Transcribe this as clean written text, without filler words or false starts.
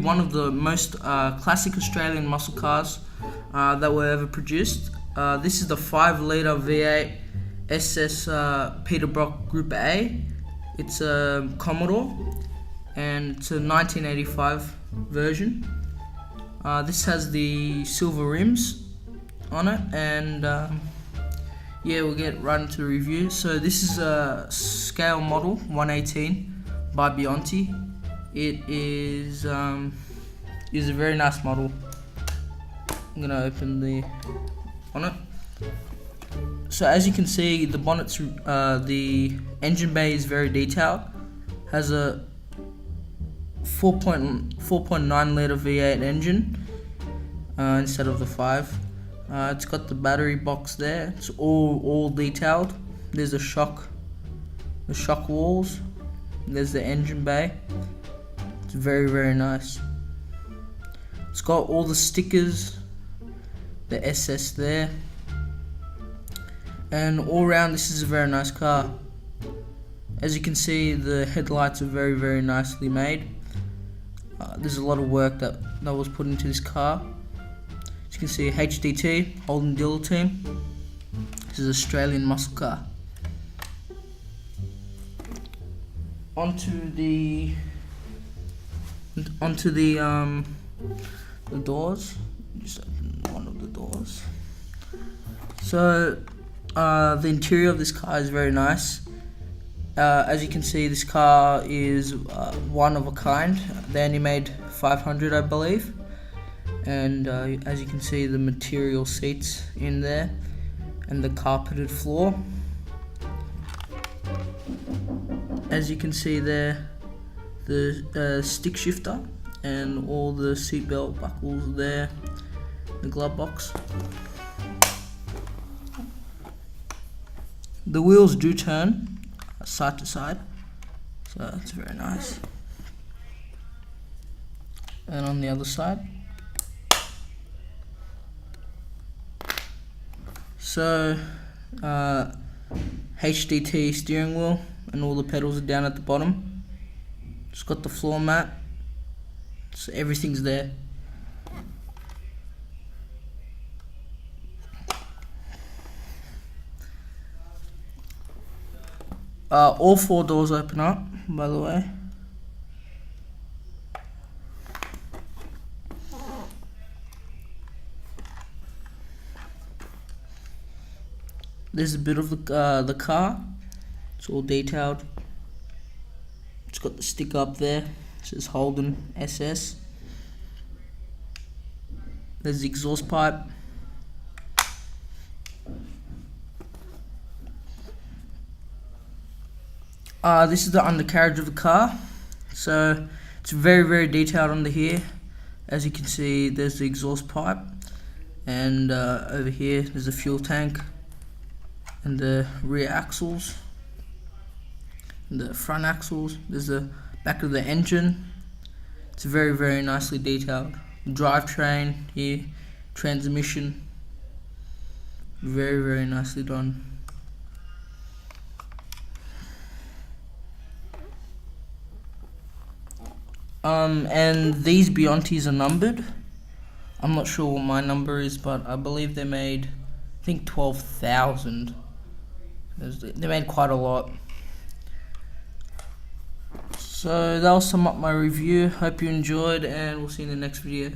one of the most classic Australian muscle cars that were ever produced. This is the 5-litre V8 SS Peterbrock Group A. It's a Commodore, and it's a 1985 version. This has the silver rims on it, and yeah, we'll get right into the review. So this is a scale model 118 by BIANTE. It is a very nice model. I'm gonna open the bonnet. So as you can see, the bonnet's the engine bay is very detailed. Has a 4.9 litre V8 engine instead of the 5. It's got the battery box there. It's all detailed. There's the shock walls. There's the engine bay. It's very nice. It's got all the stickers, the SS there, and all around this is a very nice car. As you can see, the headlights are very nicely made. There's a lot of work that was put into this car. As you can see, HDT, Holden Dealer Team. This is an Australian muscle car. Onto the doors. Just open one of the doors. So the interior of this car is very nice. As you can see, this car is one of a kind. They only made 500, I believe. And as you can see, the material seats in there and the carpeted floor. As you can see there, the stick shifter and all the seatbelt buckles there, the glove box. The wheels do turn side to side, so that's very nice. And on the other side, so HDT steering wheel, and all the pedals are down at the bottom. It's got the floor mat, so everything's there. All 4 doors open up, by the way. There's a bit of the car. It's all detailed. It's got the stick up there. It says Holden SS. There's the exhaust pipe. This is the undercarriage of the car. So it's very detailed under here. As you can see, there's the exhaust pipe, and over here there's a fuel tank, and the rear axles, and the front axles. There's the back of the engine. It's very nicely detailed. Drivetrain here, transmission, very nicely done. And these BIANTEs are numbered. I'm not sure what my number is, but I believe they made, I think, 12,000. They made quite a lot. So that'll sum up my review. Hope you enjoyed, and we'll see you in the next video.